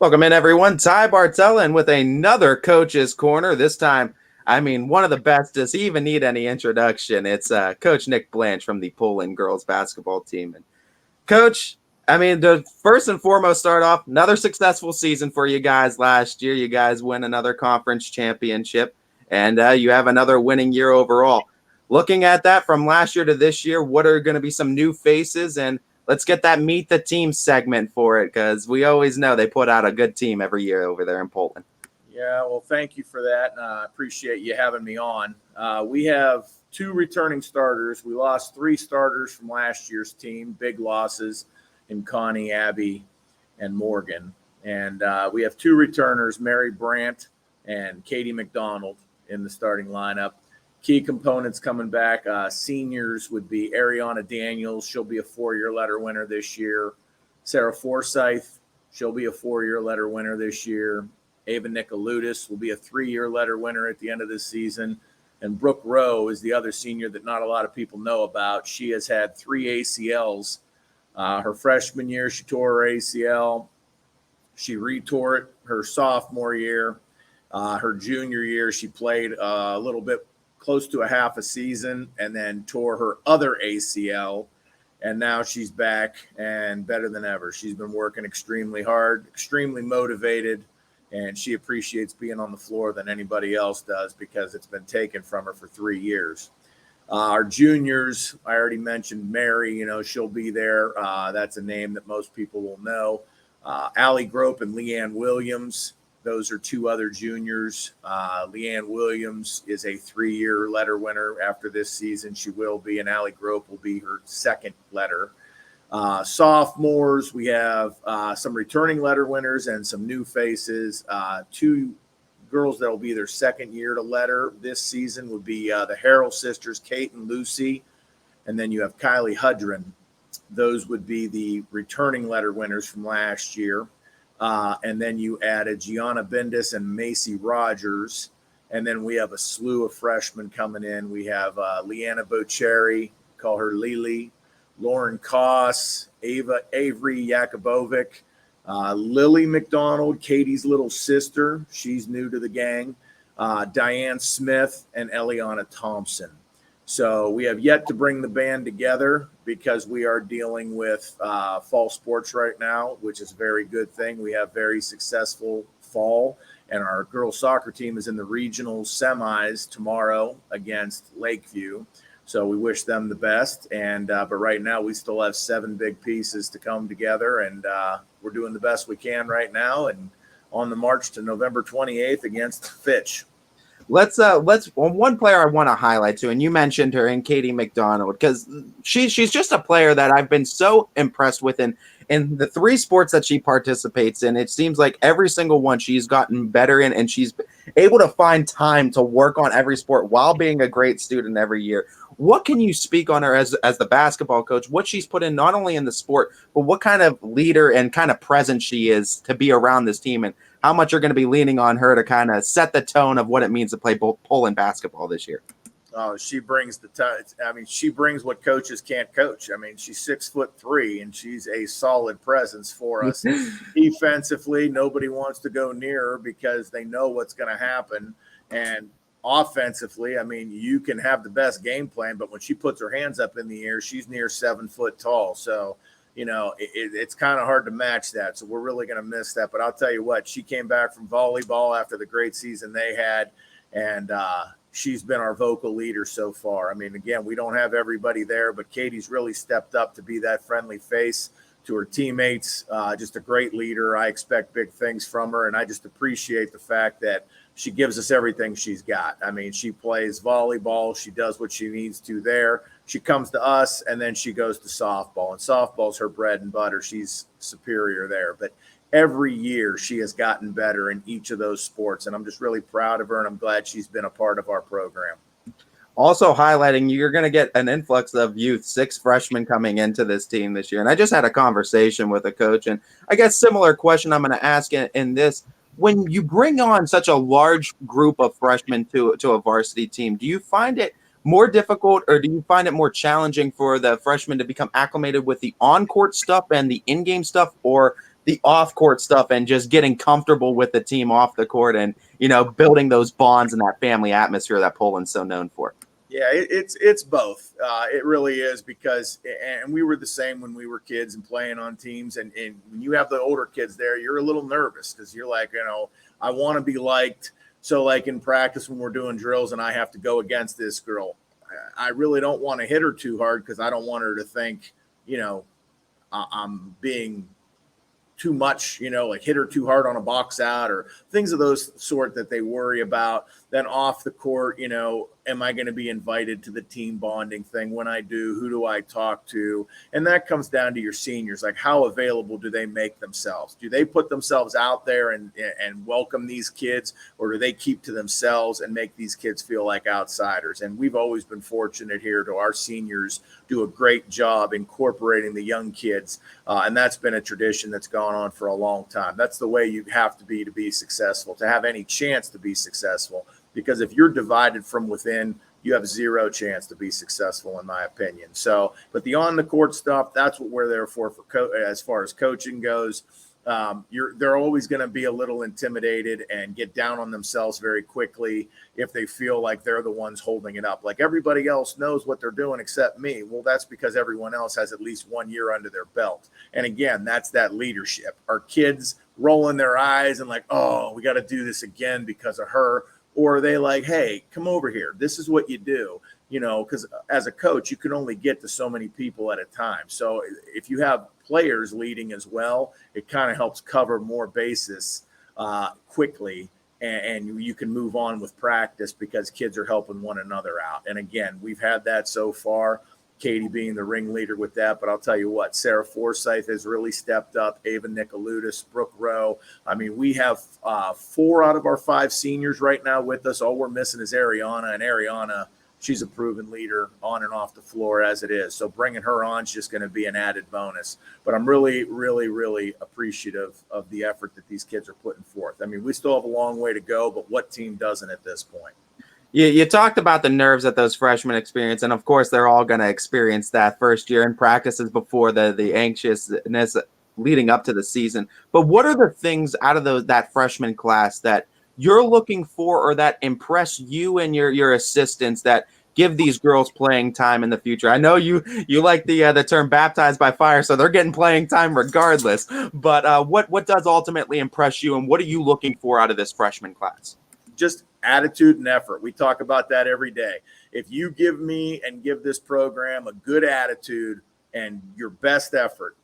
Welcome in, everyone. Ty Bartell and with another Coach's Corner. This time, one of the best. Does he even need any introduction? It's Coach Nick Blanch from the Poland girls basketball team. And Coach, the first and foremost, start off another successful season for you guys last year. You guys win another conference championship, and you have another winning year overall. Looking at that from last year to this year, what are going to be some new faces? And let's get that meet the team segment for it, because we always know they put out a good team every year over there in Poland. Yeah, well, thank you for that. I appreciate you having me on. We have two returning starters. We lost three starters from last year's team, big losses in Connie, Abby, and Morgan. And we have two returners, Mary Brandt and Katie McDonald, in the starting lineup. Key components coming back, seniors would be Ariana Daniels. She'll be a four-year letter winner this year. Sarah Forsyth, she'll be a four-year letter winner this year. Ava Nicoludis will be a three-year letter winner at the end of this season. And Brooke Rowe is the other senior that not a lot of people know about. She has had three ACLs. Her freshman year, she tore her ACL. She retore it her sophomore year. Her junior year, she played a little bit close to a half a season and then tore her other ACL. And now she's back and better than ever. She's been working extremely hard, extremely motivated, and she appreciates being on the floor than anybody else does because it's been taken from her for 3 years. Our juniors, I already mentioned Mary, she'll be there. That's a name that most people will know. Allie Grope and Leanne Williams, those are two other juniors. Leanne Williams is a 3-year letter winner after this season. She will be, and Allie Grope will be her second letter. Sophomores, we have some returning letter winners and some new faces. Two girls that will be their second year to letter this season would be the Harrell sisters, Kate and Lucy. And then you have Kylie Hudrin. Those would be the returning letter winners from last year. And then you added Gianna Bendis and Macy Rogers. And then we have a slew of freshmen coming in. We have Leanna Bocheri, call her Lily, Lauren Koss, Avery Yakubovic, Lily McDonald, Katie's little sister. She's new to the gang. Diane Smith and Eliana Thompson. So we have yet to bring the band together because we are dealing with fall sports right now, which is a very good thing. We have very successful fall, and our girls soccer team is in the regional semis tomorrow against Lakeview. So we wish them the best. And but right now we still have 7 big pieces to come together, and we're doing the best we can right now, and on the march to November 28th against Fitch. Let's one player I want to highlight too, and you mentioned her, in Katie McDonald, because she's just a player that I've been so impressed with in the 3 sports that she participates in. It seems like every single one she's gotten better in, and she's able to find time to work on every sport while being a great student every year. What can you speak on her as the basketball coach, what she's put in not only in the sport, but what kind of leader and kind of presence she is to be around this team, and how much you're going to be leaning on her to kind of set the tone of what it means to play Poland basketball this year? Oh, she brings she brings what coaches can't coach. She's 6'3", and she's a solid presence for us. Defensively, nobody wants to go near her because they know what's going to happen. And offensively, you can have the best game plan, but when she puts her hands up in the air, she's near 7 foot tall. So, it's kind of hard to match that. So we're really going to miss that. But I'll tell you what, she came back from volleyball after the great season they had, and she's been our vocal leader so far. Again, we don't have everybody there, but Katie's really stepped up to be that friendly face to her teammates. Just a great leader. I expect big things from her, and I just appreciate the fact that she gives us everything she's got. She plays volleyball. She does what she needs to there. She comes to us, and then she goes to softball. And softball's her bread and butter. She's superior there. But every year she has gotten better in each of those sports, and I'm just really proud of her, and I'm glad she's been a part of our program. Also highlighting, you're going to get an influx of youth, 6 freshmen coming into this team this year. And I just had a conversation with a coach, and I guess similar question I'm going to ask in this. When you bring on such a large group of freshmen to a varsity team, do you find it more difficult, or do you find it more challenging for the freshmen to become acclimated with the on-court stuff and the in-game stuff, or the off-court stuff and just getting comfortable with the team off the court and, building those bonds and that family atmosphere that Poland's so known for. Yeah, it's both. It really is, because, and we were the same when we were kids and playing on teams. And when you have the older kids there, you're a little nervous because you're like, I want to be liked. So like in practice when we're doing drills and I have to go against this girl, I really don't want to hit her too hard because I don't want her to think, I'm being too much, like hit her too hard on a box out or things of those sort that they worry about. Then off the court, am I going to be invited to the team bonding thing? When I do, who do I talk to? And that comes down to your seniors. Like, how available do they make themselves? Do they put themselves out there and welcome these kids, or do they keep to themselves and make these kids feel like outsiders? And we've always been fortunate here to our seniors do a great job incorporating the young kids. And that's been a tradition that's gone on for a long time. That's the way you have to be successful, to have any chance to be successful. Because if you're divided from within, you have zero chance to be successful, in my opinion. So, but the on the court stuff, that's what we're there for as far as coaching goes. They're always going to be a little intimidated and get down on themselves very quickly if they feel like they're the ones holding it up. Like everybody else knows what they're doing except me. Well, that's because everyone else has at least 1 year under their belt. And again, that's that leadership. Our kids rolling their eyes and like, oh, we got to do this again because of her. Or are they like, hey, come over here. This is what you do, because as a coach, you can only get to so many people at a time. So if you have players leading as well, it kind of helps cover more bases quickly. And you can move on with practice because kids are helping one another out. And again, we've had that so far. Katie being the ringleader with that. But I'll tell you what, Sarah Forsyth has really stepped up. Ava Nicoludis, Brooke Rowe. I mean, we have 4 out of our 5 seniors right now with us. All we're missing is Ariana. And Ariana, she's a proven leader on and off the floor as it is. So bringing her on is just going to be an added bonus. But I'm really, really, really appreciative of the effort that these kids are putting forth. I mean, we still have a long way to go, but what team doesn't at this point? You talked about the nerves that those freshmen experience, and of course, they're all going to experience that first year in practices before the anxiousness leading up to the season. But what are the things out of that freshman class that you're looking for, or that impress you and your assistants that give these girls playing time in the future? I know you like the term "baptized by fire," so they're getting playing time regardless. But what does ultimately impress you, and what are you looking for out of this freshman class? Just attitude and effort. We talk about that every day. If you give me and give this program a good attitude and your best effort,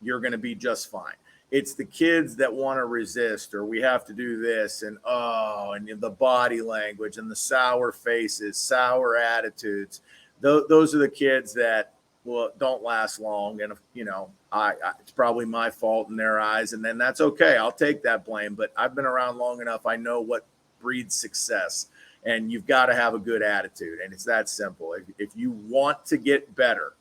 you're going to be just fine. It's the kids that want to resist, or we have to do this, and the body language and the sour faces, sour attitudes. Those are the kids that don't last long. And it's probably my fault in their eyes, and then that's okay. I'll take that blame. But I've been around long enough. I know what breeds success, and you've got to have a good attitude, and it's that simple. If you want to get better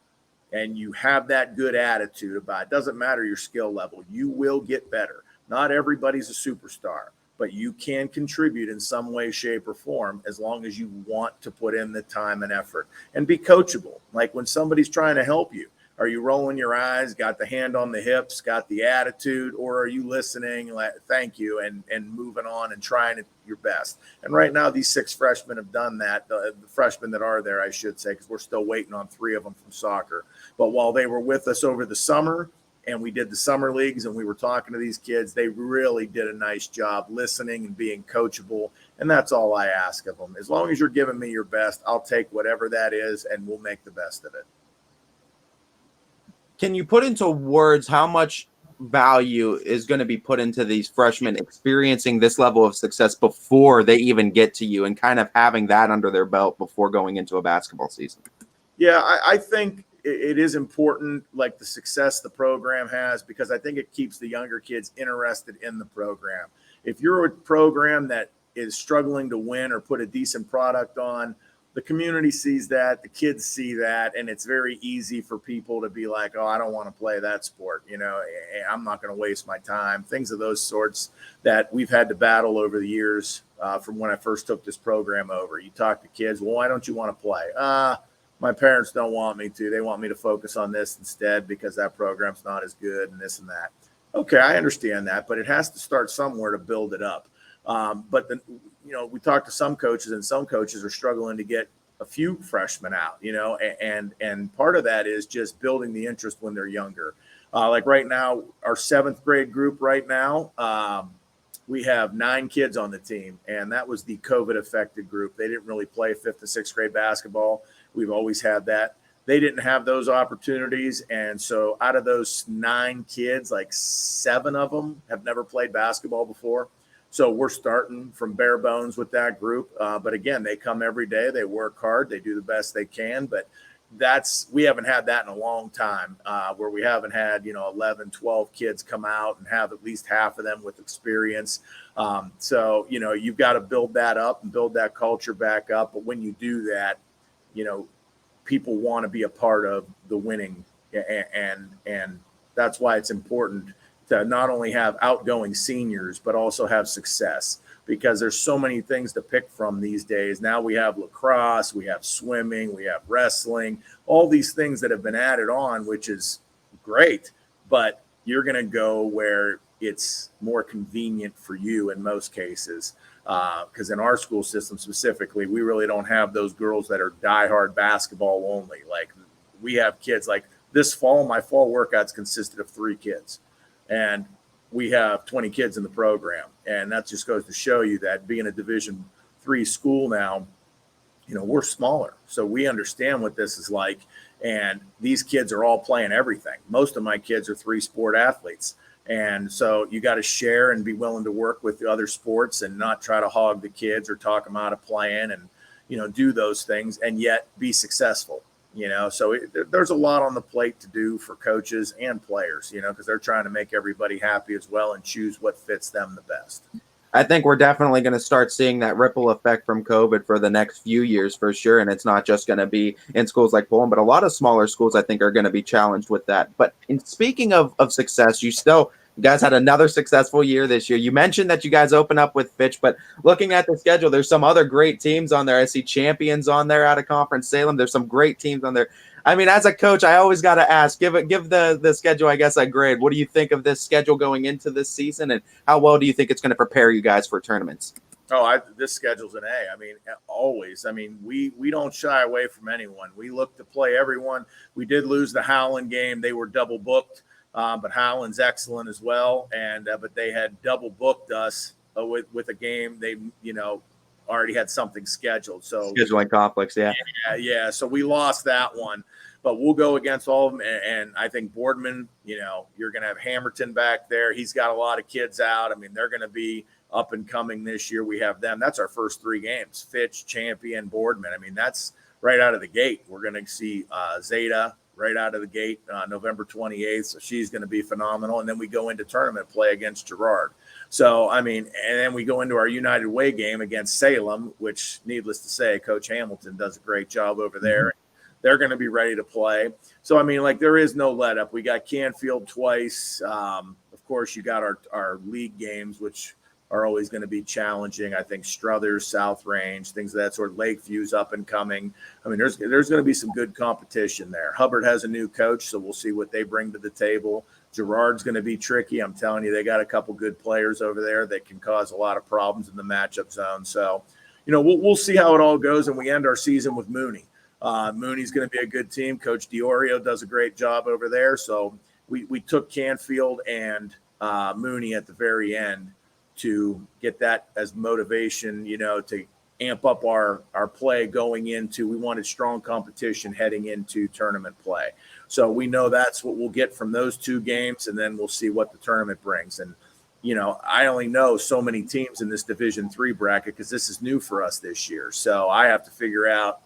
and you have that good attitude about it, doesn't matter your skill level, you will get better. Not everybody's a superstar, but you can contribute in some way, shape, or form as long as you want to put in the time and effort and be coachable. Like when somebody's trying to help you, are you rolling your eyes, got the hand on the hips, got the attitude, or are you listening, like, thank you, and moving on and trying your best? And right now, these 6 freshmen have done that. The freshmen that are there, I should say, because we're still waiting on 3 of them from soccer. But while they were with us over the summer and we did the summer leagues and we were talking to these kids, they really did a nice job listening and being coachable. And that's all I ask of them. As long as you're giving me your best, I'll take whatever that is and we'll make the best of it. Can you put into words how much value is going to be put into these freshmen experiencing this level of success before they even get to you, and kind of having that under their belt before going into a basketball season? Yeah, I think it is important, like the success the program has, because I think it keeps the younger kids interested in the program. If you're a program that is struggling to win or put a decent product on, the community sees that, the kids see that, and it's very easy for people to be like, oh, I don't want to play that sport. I'm not going to waste my time. Things of those sorts that we've had to battle over the years from when I first took this program over. You talk to kids, well, why don't you want to play? My parents don't want me to. They want me to focus on this instead because that program's not as good and this and that. Okay, I understand that, but it has to start somewhere to build it up. But we talked to some coaches, and some coaches are struggling to get a few freshmen out. And part of that is just building the interest when they're younger. Like right now, our 7th grade group right now, we have 9 kids on the team, and that was the COVID affected group. They didn't really play 5th and 6th grade basketball. We've always had that. They didn't have those opportunities. And so out of those 9 kids, like 7 of them have never played basketball before. So we're starting from bare bones with that group. But again, they come every day. They work hard. They do the best they can. But we haven't had that in a long time, where we haven't had 11, 12 kids come out and have at least half of them with experience. So you've got to build that up and build that culture back up. But when you do that, people want to be a part of the winning, and that's why it's important to not only have outgoing seniors but also have success, because there's so many things to pick from these days. Now we have lacrosse, we have swimming, we have wrestling, all these things that have been added on, which is great, but you're going to go where it's more convenient for you in most cases. Because in our school system specifically, we really don't have those girls that are diehard basketball only. Like, we have kids like this fall, my fall workouts consisted of 3 kids, and we have 20 kids in the program. And that just goes to show you that being a Division III school now, we're smaller. So we understand what this is like. And these kids are all playing everything. Most of my kids are 3-sport athletes. And so you got to share and be willing to work with the other sports and not try to hog the kids or talk them out of playing and, do those things and yet be successful, So there's a lot on the plate to do for coaches and players, because they're trying to make everybody happy as well and choose what fits them the best. I think we're definitely going to start seeing that ripple effect from COVID for the next few years for sure. And it's not just going to be in schools like Poland, but a lot of smaller schools, I think, are going to be challenged with that. But in speaking of success, you guys had another successful year this year. You mentioned that you guys open up with Fitch, but looking at the schedule, there's some other great teams on there. I see Champions on there out of Conference Salem. There's some great teams on there. I mean, as a coach, I always got to ask, give the schedule, I guess, a grade. What do you think of this schedule going into this season, and how well do you think it's going to prepare you guys for tournaments? This schedule's an A. I mean, always. I mean, we don't shy away from anyone. We look to play everyone. We did lose the Howland game. They were double booked, but Howland's excellent as well. And but they had double booked us with a game. They already had something scheduled. So scheduling conflicts, yeah. So we lost that one, but we'll go against all of them. And I think Boardman, you're going to have Hamilton back there. He's got a lot of kids out. I mean, they're going to be up and coming this year. We have them. That's our first 3 games: Fitch, Champion, Boardman. I mean, that's right out of the gate. We're going to see Zeta right out of the gate November 28th. So she's going to be phenomenal. And then we go into tournament play against Girard. So, I mean, and then we go into our United Way game against Salem, which, needless to say, Coach Hamilton does a great job over there. Mm-hmm. They're going to be ready to play. So, I mean, like, there is no let up. We got Canfield twice. Of course, you got our league games, which are always going to be challenging. I think Struthers, South Range, things of that sort. Lakeview's up and coming. I mean, there's going to be some good competition there. Hubbard has a new coach, so we'll see what they bring to the table. Girard's going to be tricky. I'm telling you, they got a couple good players over there that can cause a lot of problems in the matchup zone. So, we'll see how it all goes, and we end our season with Mooney. Mooney's going to be a good team. Coach Diorio does a great job over there. So we took Canfield and Mooney at the very end to get that as motivation, to amp up our play going into. We wanted strong competition heading into tournament play. So we know that's what we'll get from those 2 games, and then we'll see what the tournament brings. And, I only know so many teams in this Division III bracket because this is new for us this year. So I have to figure out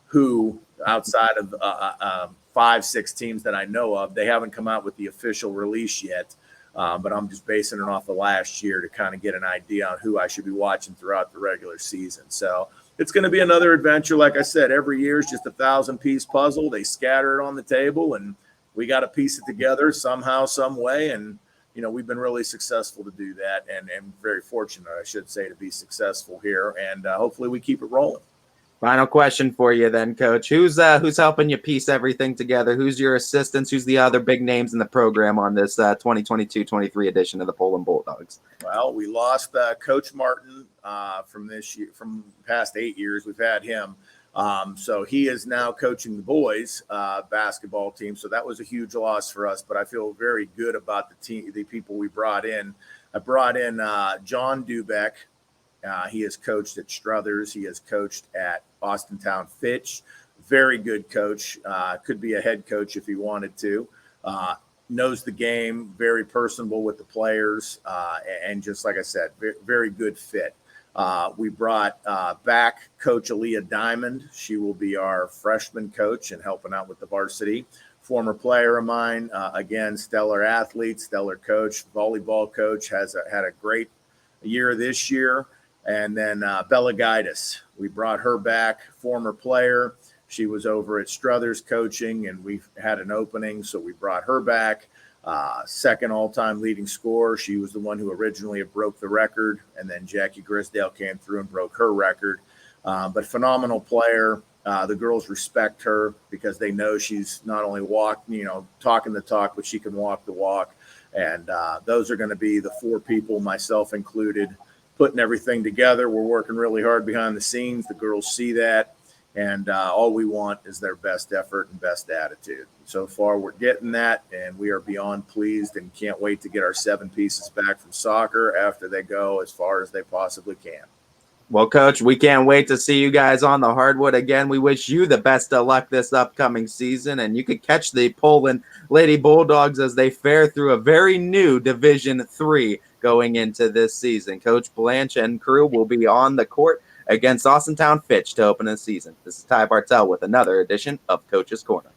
who, outside of 5-6 teams that I know of, they haven't come out with the official release yet. But I'm just basing it off of last year to kind of get an idea on who I should be watching throughout the regular season. So it's going to be another adventure. Like I said, every year is just a 1,000-piece puzzle. They scatter it on the table, and we got to piece it together somehow, some way. And, we've been really successful to do that, and very fortunate, I should say, to be successful here. And hopefully we keep it rolling. Final question for you then, Coach. Who's helping you piece everything together? Who's your assistants? Who's the other big names in the program on this 2022-23 edition of the Poland Bulldogs? Well, we lost Coach Martin from this year, from past 8 years. We've had him. So he is now coaching the boys basketball team. So that was a huge loss for us, but I feel very good about the team, the people we brought in. I brought in John Dubeck. He has coached at Struthers. He has coached at Austintown Fitch. Very good coach. Could be a head coach if he wanted to. Knows the game, very personable with the players, and just like I said, very good fit. We brought back Coach Aaliyah Diamond. She will be our freshman coach and helping out with the varsity. Former player of mine, again, stellar athlete, stellar coach, volleyball coach, had a great year this year. And then Bella Guidus, we brought her back, former player. She was over at Struthers coaching, and we had an opening, so we brought her back. Second all-time leading scorer. She was the one who originally broke the record, and then Jackie Grisdale came through and broke her record. But phenomenal player. The girls respect her because they know she's not only talking the talk, but she can walk the walk. And those are going to be the four people, myself included, putting everything together. We're working really hard behind the scenes. The girls see that. And all we want is their best effort and best attitude. So far, we're getting that, and we are beyond pleased and can't wait to get our 7 pieces back from soccer after they go as far as they possibly can. Well, Coach, we can't wait to see you guys on the hardwood again. We wish you the best of luck this upcoming season, and you could catch the Poland Lady Bulldogs as they fare through a very new Division III going into this season. Coach Blanch and crew will be on the court against Austintown Fitch to open the season. This is Ty Bartell with another edition of Coach's Corner.